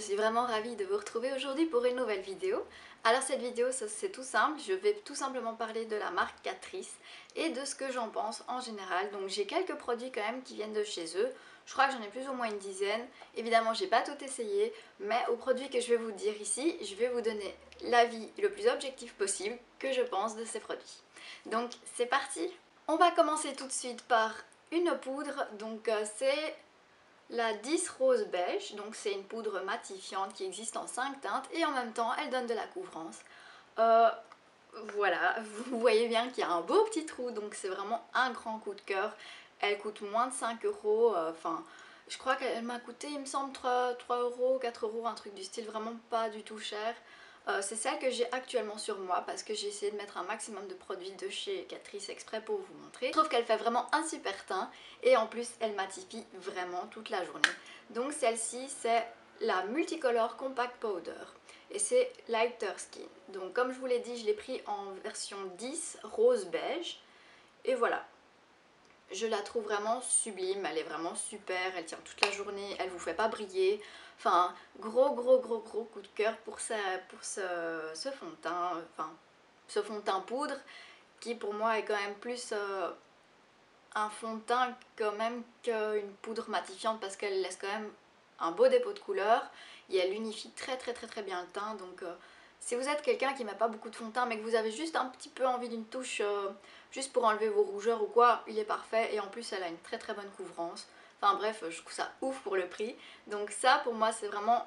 suis vraiment ravie de vous retrouver aujourd'hui pour une nouvelle vidéo. Alors cette vidéo c'est tout simple, je vais tout simplement parler de la marque Catrice et de ce que j'en pense en général. Donc j'ai quelques produits quand même qui viennent de chez eux, je crois que j'en ai plus ou moins une dizaine. Évidemment j'ai pas tout essayé, mais aux produits que je vais vous dire ici, je vais vous donner l'avis le plus objectif possible que je pense de ces produits. Donc c'est parti. On va commencer tout de suite par une poudre, donc c'est la 10 rose beige, donc c'est une poudre matifiante qui existe en 5 teintes et en même temps elle donne de la couvrance. Euh, voilà, vous voyez bien qu'il y a un beau petit trou, donc c'est vraiment un grand coup de cœur. Elle coûte moins de 5 euros, enfin je crois qu'elle m'a coûté il me semble 3 euros, 4 euros, un truc du style, vraiment pas du tout cher. C'est celle que j'ai actuellement sur moi parce que j'ai essayé de mettre un maximum de produits de chez Catrice exprès pour vous montrer. Je trouve qu'elle fait vraiment un super teint et en plus elle matifie vraiment toute la journée. Donc celle-ci c'est la Multicolor Compact Powder et c'est Lighter Skin. Donc comme je vous l'ai dit, je l'ai pris en version 10 rose beige et voilà. Je la trouve vraiment sublime, elle est vraiment super, elle tient toute la journée, elle vous fait pas briller. Enfin, gros coup de cœur pour ce fond de teint, enfin ce fond de teint poudre qui pour moi est quand même plus un fond de teint quand même qu'une poudre matifiante parce qu'elle laisse quand même un beau dépôt de couleur et elle unifie très bien le teint. Donc si vous êtes quelqu'un qui met pas beaucoup de fond de teint mais que vous avez juste un petit peu envie d'une touche juste pour enlever vos rougeurs ou quoi, il est parfait et en plus elle a une très bonne couvrance. Enfin bref, je trouve ça ouf pour le prix. Donc ça pour moi c'est vraiment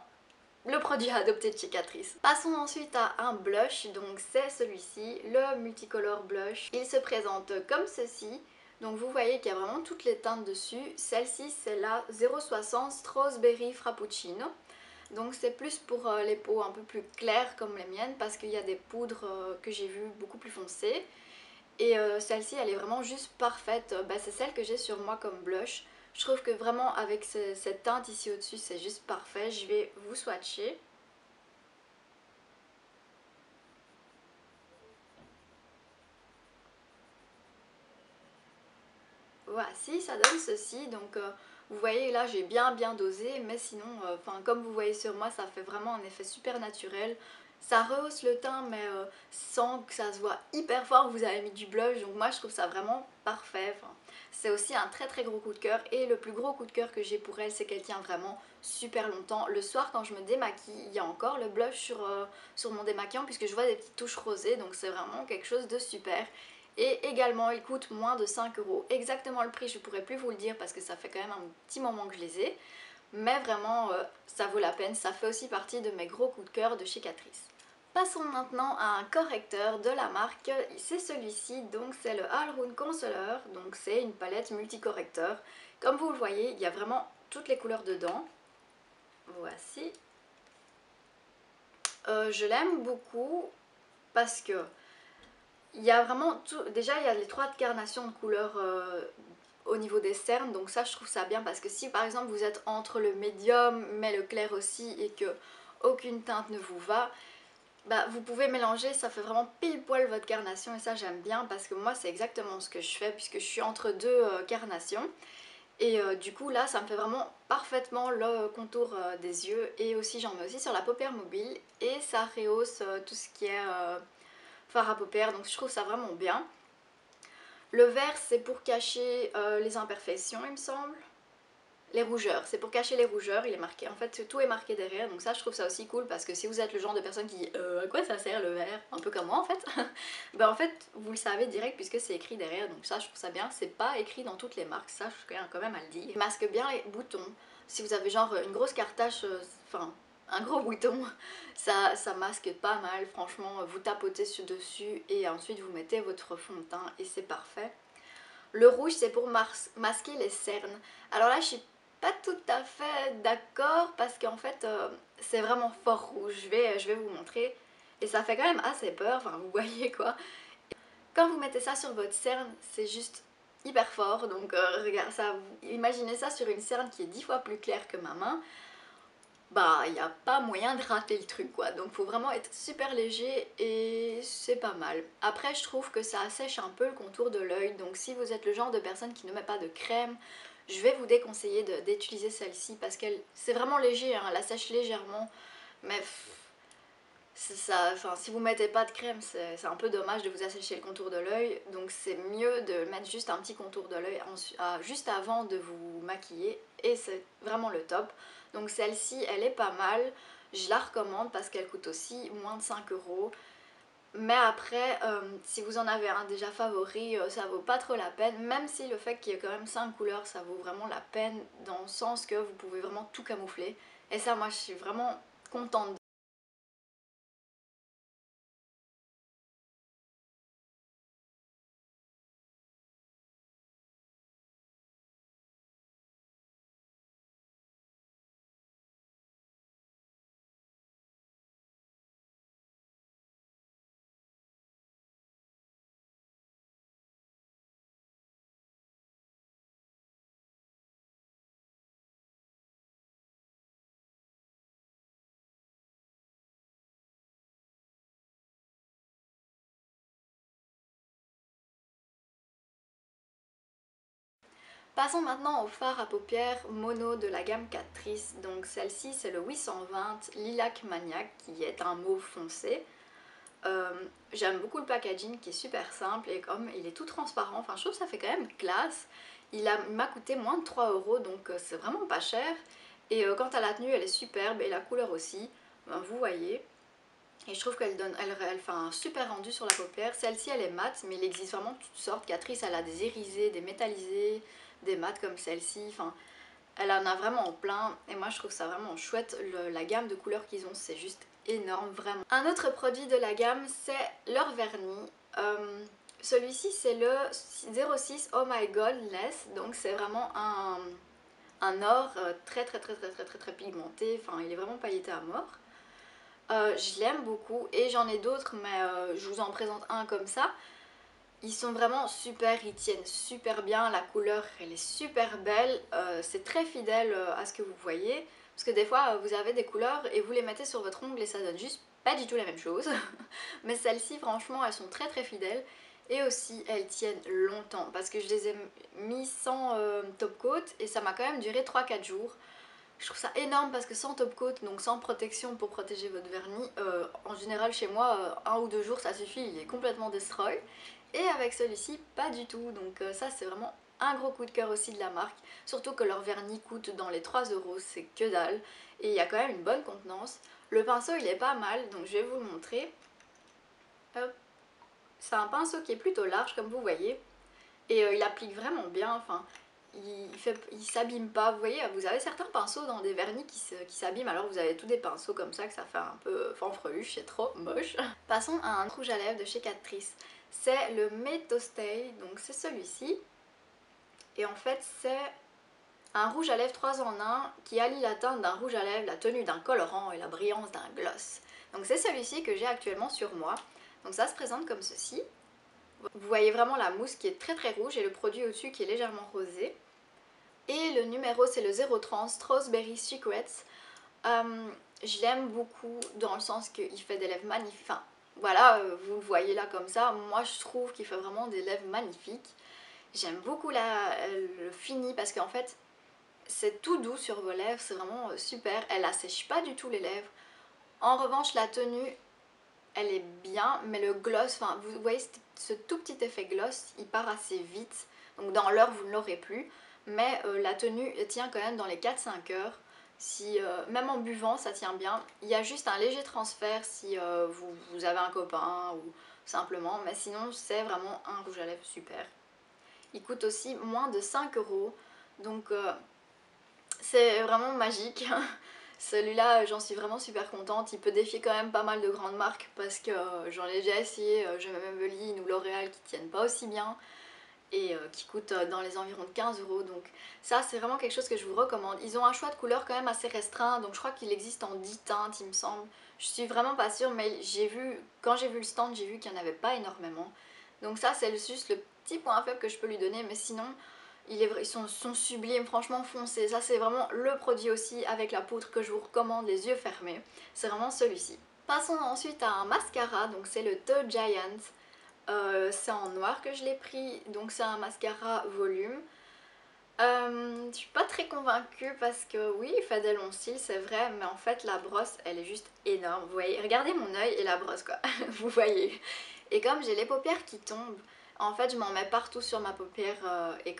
le produit à adopter de chez Catrice. Passons ensuite à un blush, donc c'est celui-ci, le Multicolor Blush. Il se présente comme ceci. Donc vous voyez qu'il y a vraiment toutes les teintes dessus. Celle-ci c'est la 060 Strawberry Frappuccino. Donc c'est plus pour les peaux un peu plus claires comme les miennes parce qu'il y a des poudres que j'ai vues beaucoup plus foncées. Et celle-ci elle est vraiment juste parfaite, c'est celle que j'ai sur moi comme blush. Je trouve que vraiment avec cette teinte ici au-dessus c'est juste parfait. Je vais vous swatcher. Voici, ça donne ceci, donc vous voyez là j'ai bien dosé, mais sinon, comme vous voyez sur moi, ça fait vraiment un effet super naturel. Ça rehausse le teint, mais sans que ça se voit hyper fort que vous avez mis du blush, donc moi je trouve ça vraiment parfait. C'est aussi un très gros coup de cœur, et le plus gros coup de cœur que j'ai pour elle, c'est qu'elle tient vraiment super longtemps. Le soir quand je me démaquille, il y a encore le blush sur mon démaquillant, puisque je vois des petites touches rosées, donc c'est vraiment quelque chose de super. Et également il coûte moins de 5 euros. Exactement le prix je pourrais plus vous le dire parce que ça fait quand même un petit moment que je les ai. Mais vraiment ça vaut la peine, ça fait aussi partie de mes gros coups de cœur de chez Catrice. Passons maintenant à un correcteur de la marque, c'est celui-ci, donc c'est le Alrune Concealer, donc c'est une palette multicorrecteur. Comme vous le voyez, il y a vraiment toutes les couleurs dedans. Voici. Je l'aime beaucoup parce que il y a vraiment tout. Déjà il y a les 3 carnations de couleurs au niveau des cernes, donc ça je trouve ça bien parce que si par exemple vous êtes entre le médium mais le clair aussi et que aucune teinte ne vous va, vous pouvez mélanger, ça fait vraiment pile poil votre carnation et ça j'aime bien parce que moi c'est exactement ce que je fais puisque je suis entre deux carnations. Et du coup là ça me fait vraiment parfaitement le contour des yeux et aussi j'en mets aussi sur la paupière mobile et ça rehausse tout ce qui est fard à paupières, donc je trouve ça vraiment bien. Le vert c'est pour cacher les imperfections il me semble. Les rougeurs, c'est pour cacher les rougeurs, il est marqué, en fait tout est marqué derrière, donc ça je trouve ça aussi cool parce que si vous êtes le genre de personne qui dit à quoi ça sert le vert, un peu comme moi en fait, en fait vous le savez direct puisque c'est écrit derrière, donc ça je trouve ça bien, c'est pas écrit dans toutes les marques, ça je tiens quand même à le dire. Il masque bien les boutons, si vous avez genre une grosse cartache, enfin un gros bouton, ça masque pas mal, franchement vous tapotez dessus et ensuite vous mettez votre fond de teint et c'est parfait. Le rouge c'est pour masquer les cernes. Alors là je suis pas tout à fait d'accord parce qu'en fait c'est vraiment fort rouge. Je vais vous montrer et ça fait quand même assez peur, enfin vous voyez quoi. Quand vous mettez ça sur votre cerne c'est juste hyper fort, donc regarde ça, imaginez ça sur une cerne qui est 10 fois plus claire que ma main. Il n'y a pas moyen de rater le truc quoi, donc faut vraiment être super léger et c'est pas mal. Après je trouve que ça assèche un peu le contour de l'œil, donc si vous êtes le genre de personne qui ne met pas de crème, je vais vous déconseiller d'utiliser celle-ci parce qu'elle c'est vraiment léger, hein, elle assèche légèrement, mais ça, enfin, si vous mettez pas de crème, c'est un peu dommage de vous assécher le contour de l'œil, donc c'est mieux de mettre juste un petit contour de l'œil juste avant de vous maquiller, et c'est vraiment le top. Donc celle-ci, elle est pas mal, je la recommande parce qu'elle coûte aussi moins de 5 euros. Mais après, si vous en avez un déjà favori, ça vaut pas trop la peine, même si le fait qu'il y ait quand même 5 couleurs, ça vaut vraiment la peine, dans le sens que vous pouvez vraiment tout camoufler. Et ça, moi, je suis vraiment contente. Passons maintenant au fard à paupières mono de la gamme Catrice. Donc celle-ci, c'est le 820 Lilac Maniac, qui est un mauve foncé. J'aime beaucoup le packaging qui est super simple, et comme il est tout transparent, enfin je trouve que ça fait quand même classe. Il m'a coûté moins de 3 euros, donc c'est vraiment pas cher. Et quant à la tenue, elle est superbe, et la couleur aussi, ben, vous voyez. Et je trouve elle fait un super rendu sur la paupière. Celle-ci, elle est mate, mais il existe vraiment toutes sortes. Catrice, elle a des irisés, des métallisés, des mates comme celle-ci. Enfin, elle en a vraiment plein, et moi je trouve ça vraiment chouette. La gamme de couleurs qu'ils ont, c'est juste énorme, vraiment. Un autre produit de la gamme, c'est leur vernis. Celui-ci, c'est le 06 Oh My God Less, donc c'est vraiment un or très pigmenté. Enfin, il est vraiment pailleté à mort. Je l'aime beaucoup, et j'en ai d'autres, mais je vous en présente un comme ça. Ils sont vraiment super, ils tiennent super bien, la couleur elle est super belle, c'est très fidèle à ce que vous voyez, parce que des fois vous avez des couleurs et vous les mettez sur votre ongle et ça donne juste pas du tout la même chose. Mais celles-ci franchement elles sont très fidèles, et aussi elles tiennent longtemps parce que je les ai mis sans top coat et ça m'a quand même duré 3-4 jours. Je trouve ça énorme parce que sans top coat, donc sans protection pour protéger votre vernis, en général chez moi, 1 ou 2 jours ça suffit, il est complètement destroy. Et avec celui-ci, pas du tout, donc ça c'est vraiment un gros coup de cœur aussi de la marque. Surtout que leur vernis coûte dans les 3 euros, c'est que dalle. Et il y a quand même une bonne contenance. Le pinceau il est pas mal, donc je vais vous le montrer. Hop. C'est un pinceau qui est plutôt large comme vous voyez. Et il applique vraiment bien, enfin il s'abîme pas. Vous voyez, vous avez certains pinceaux dans des vernis qui s'abîment, alors vous avez tous des pinceaux comme ça que ça fait un peu fanfreluche, c'est trop moche. Passons à un rouge à lèvres de chez Catrice. C'est le Made Stay, donc c'est celui-ci. Et en fait c'est un rouge à lèvres 3 en 1 qui allie la teinte d'un rouge à lèvres, la tenue d'un colorant et la brillance d'un gloss. Donc c'est celui-ci que j'ai actuellement sur moi. Donc ça se présente comme ceci. Vous voyez vraiment la mousse qui est très rouge et le produit au-dessus qui est légèrement rosé. Et le numéro c'est le 030 Strawberry Secrets. Je l'aime beaucoup dans le sens qu'il fait des lèvres magnifiques. Enfin voilà, vous le voyez là comme ça. Moi je trouve qu'il fait vraiment des lèvres magnifiques. J'aime beaucoup le fini parce qu'en fait c'est tout doux sur vos lèvres, c'est vraiment super. Elle assèche pas du tout les lèvres. En revanche la tenue elle est bien, mais le gloss, enfin vous voyez ce tout petit effet gloss, il part assez vite. Donc dans l'heure vous ne l'aurez plus. Mais la tenue tient quand même dans les 4-5 heures. Si, même en buvant ça tient bien. Il y a juste un léger transfert si vous avez un copain ou simplement. Mais sinon c'est vraiment un rouge à lèvres super. Il coûte aussi moins de 5 euros. Donc c'est vraiment magique. Celui-là, j'en suis vraiment super contente. Il peut défier quand même pas mal de grandes marques parce que j'en ai déjà essayé. J'ai même Maybelline ou L'Oréal qui tiennent pas aussi bien et qui coûtent dans les environs de 15 euros. Donc ça, c'est vraiment quelque chose que je vous recommande. Ils ont un choix de couleurs quand même assez restreint. Donc je crois qu'il existe en 10 teintes, il me semble. Je suis vraiment pas sûre, mais quand j'ai vu le stand, j'ai vu qu'il n'y en avait pas énormément. Donc ça, c'est juste le petit point faible que je peux lui donner. Mais sinon, ils sont sublimes, franchement foncés. Ça c'est vraiment le produit aussi avec la poudre que je vous recommande les yeux fermés. C'est vraiment celui-ci. Passons ensuite à un mascara, donc c'est le The Giant. C'est en noir que je l'ai pris, donc c'est un mascara volume. Je suis pas très convaincue parce que oui, il fait des longs cils, c'est vrai, mais en fait la brosse, elle est juste énorme. Vous voyez, regardez mon œil et la brosse quoi, vous voyez. Et comme j'ai les paupières qui tombent, en fait je m'en mets partout sur ma paupière et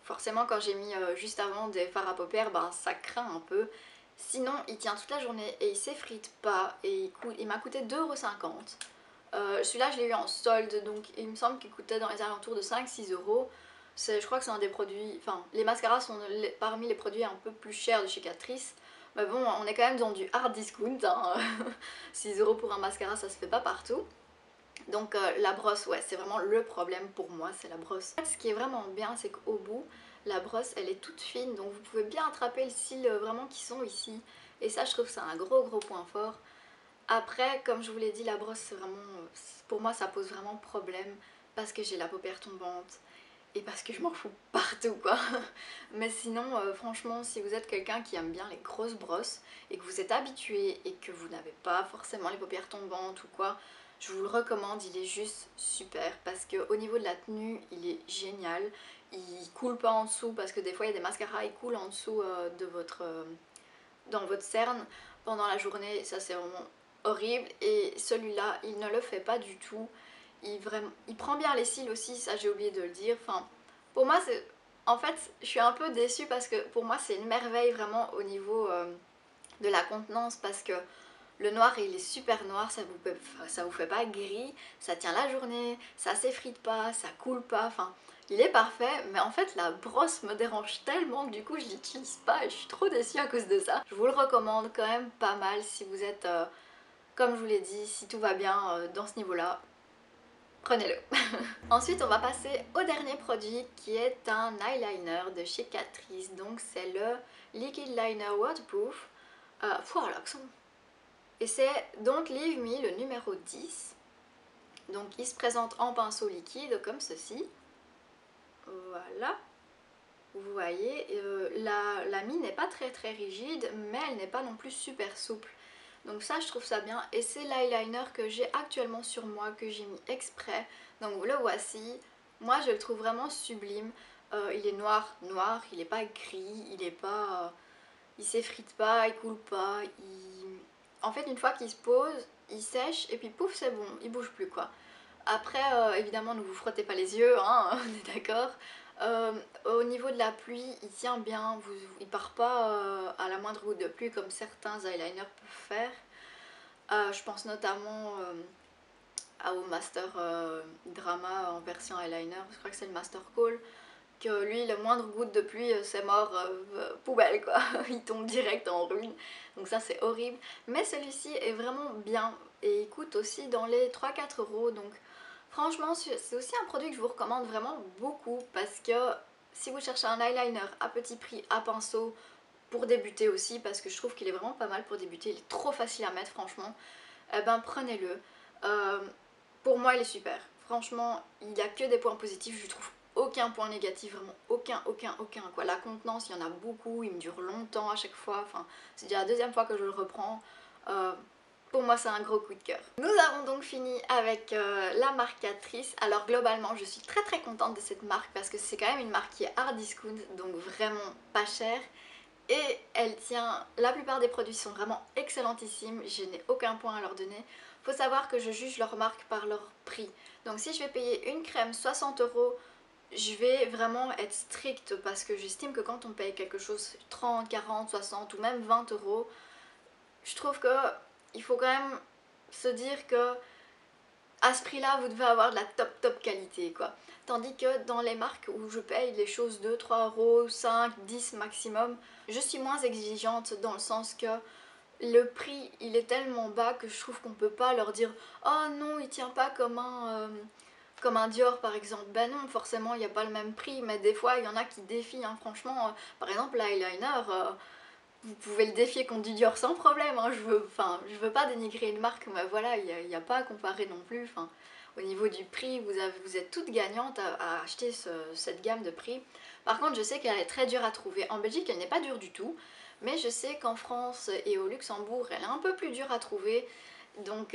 forcément quand j'ai mis juste avant des fards à paupières, ben ça craint un peu. Sinon, il tient toute la journée et il s'effrite pas et il m'a coûté 2,50 €. Celui-là, je l'ai eu en solde, donc il me semble qu'il coûtait dans les alentours de 5-6 €. Je crois que c'est un des produits, enfin les mascaras sont parmi les produits un peu plus chers de chez Catrice. Mais bon, on est quand même dans du hard discount, hein. 6 € pour un mascara, ça se fait pas partout. Donc la brosse, ouais, c'est vraiment le problème pour moi, c'est la brosse. Ce qui est vraiment bien, c'est qu'au bout, la brosse, elle est toute fine, donc vous pouvez bien attraper le cils vraiment qui sont ici. Et ça, je trouve que c'est un gros point fort. Après, comme je vous l'ai dit, la brosse, c'est vraiment, pour moi, ça pose vraiment problème parce que j'ai la paupière tombante et parce que je m'en fous partout quoi. Mais sinon, franchement, si vous êtes quelqu'un qui aime bien les grosses brosses et que vous êtes habitué et que vous n'avez pas forcément les paupières tombantes ou quoi, je vous le recommande, il est juste super parce qu'au niveau de la tenue, il est génial. Il coule pas en dessous parce que des fois il y a des mascaras, ils coulent en dessous dans votre cerne pendant la journée, ça c'est vraiment horrible. Et celui-là, il ne le fait pas du tout. Il prend bien les cils aussi, ça j'ai oublié de le dire. Enfin, pour moi, en fait, je suis un peu déçue parce que pour moi, c'est une merveille vraiment au niveau de la contenance parce que le noir, il est super noir, ça vous fait pas gris, ça tient la journée, ça s'effrite pas, ça coule pas, enfin, il est parfait, mais en fait la brosse me dérange tellement que du coup je l'utilise pas et je suis trop déçue à cause de ça. Je vous le recommande quand même pas mal si vous êtes, comme je vous l'ai dit, si tout va bien dans ce niveau-là, prenez-le. Ensuite on va passer au dernier produit qui est un eyeliner de chez Catrice, donc c'est le Liquid Liner Waterproof. L'accent. Et c'est Don't Leave Me, le numéro 10. Donc il se présente en pinceau liquide comme ceci. Voilà. Vous voyez, la mie n'est pas très rigide, mais elle n'est pas non plus super souple. Donc ça, je trouve ça bien. Et c'est l'eyeliner que j'ai actuellement sur moi, que j'ai mis exprès. Donc vous le voici. Moi, je le trouve vraiment sublime. Il est noir, il n'est pas gris, il est pas... il s'effrite pas, il coule pas, en fait une fois qu'il se pose, il sèche et puis pouf c'est bon, il bouge plus quoi. Après évidemment ne vous frottez pas les yeux, hein, on est d'accord. Au niveau de la pluie, il tient bien, il part pas à la moindre goutte de pluie comme certains eyeliners peuvent faire. Je pense notamment au Master Drama en version eyeliner, je crois que c'est le Master Call, que lui, le moindre goutte de pluie, c'est mort, poubelle quoi, il tombe direct en ruine, donc ça c'est horrible. Mais celui-ci est vraiment bien et il coûte aussi dans les 3-4 €, donc franchement c'est aussi un produit que je vous recommande vraiment beaucoup parce que si vous cherchez un eyeliner à petit prix, à pinceau, pour débuter aussi, parce que je trouve qu'il est vraiment pas mal pour débuter, il est trop facile à mettre franchement, eh ben prenez-le. Euh, pour moi il est super, franchement il n'y a que des points positifs, je trouve aucun point négatif, vraiment aucun quoi. La contenance il y en a beaucoup, il me dure longtemps à chaque fois, enfin c'est déjà la deuxième fois que je le reprends. Pour moi c'est un gros coup de cœur. Nous avons donc fini avec la marque Catrice. Alors globalement je suis très contente de cette marque parce que c'est quand même une marque qui est hard discount, donc vraiment pas chère. Et elle tient, la plupart des produits sont vraiment excellentissimes, je n'ai aucun point à leur donner. Faut savoir que je juge leurs marques par leur prix. Donc si je vais payer une crème 60 €, je vais vraiment être stricte parce que j'estime que quand on paye quelque chose 30, 40, 60 ou même 20 €, je trouve que il faut quand même se dire que à ce prix là vous devez avoir de la top qualité quoi. Tandis que dans les marques où je paye les choses 2-3 €, 5, 10 maximum, je suis moins exigeante dans le sens que le prix il est tellement bas que je trouve qu'on peut pas leur dire oh non il tient pas comme un Dior par exemple. Ben non, forcément il n'y a pas le même prix, mais des fois il y en a qui défient, hein, franchement. Par exemple l'eyeliner, vous pouvez le défier contre du Dior sans problème, hein. Je veux pas dénigrer une marque, mais voilà, il n'y a pas à comparer non plus. Enfin, au niveau du prix, vous êtes toutes gagnantes à acheter cette gamme de prix. Par contre, je sais qu'elle est très dure à trouver. En Belgique, elle n'est pas dure du tout, mais je sais qu'en France et au Luxembourg, elle est un peu plus dure à trouver. Donc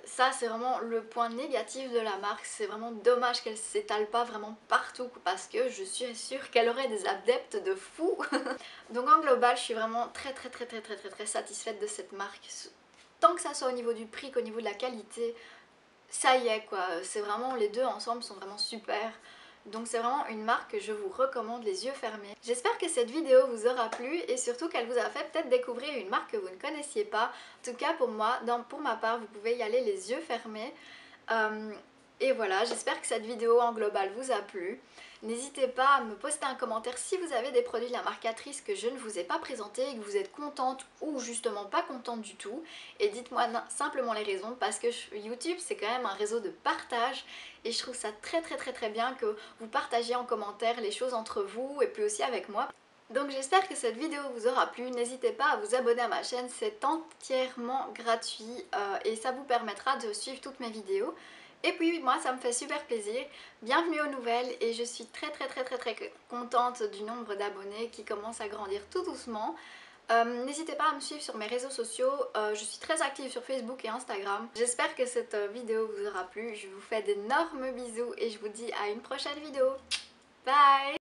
ça c'est vraiment le point négatif de la marque, c'est vraiment dommage qu'elle s'étale pas vraiment partout parce que je suis sûre qu'elle aurait des adeptes de fou. Donc en global je suis vraiment très satisfaite de cette marque. Tant que ça soit au niveau du prix qu'au niveau de la qualité, ça y est quoi, c'est vraiment, les deux ensemble sont vraiment super. Donc c'est vraiment une marque que je vous recommande les yeux fermés. J'espère que cette vidéo vous aura plu et surtout qu'elle vous a fait peut-être découvrir une marque que vous ne connaissiez pas. En tout cas pour moi, pour ma part, vous pouvez y aller les yeux fermés. Euh, et voilà, j'espère que cette vidéo en global vous a plu. N'hésitez pas à me poster un commentaire si vous avez des produits de la marque Catrice que je ne vous ai pas présentés et que vous êtes contente ou justement pas contente du tout. Et dites-moi simplement les raisons parce que YouTube c'est quand même un réseau de partage et je trouve ça très bien que vous partagiez en commentaire les choses entre vous et puis aussi avec moi. Donc j'espère que cette vidéo vous aura plu, n'hésitez pas à vous abonner à ma chaîne, c'est entièrement gratuit et ça vous permettra de suivre toutes mes vidéos. Et puis moi ça me fait super plaisir, bienvenue aux nouvelles et je suis très contente du nombre d'abonnés qui commence à grandir tout doucement. N'hésitez pas à me suivre sur mes réseaux sociaux, je suis très active sur Facebook et Instagram. J'espère que cette vidéo vous aura plu, je vous fais d'énormes bisous et je vous dis à une prochaine vidéo. Bye!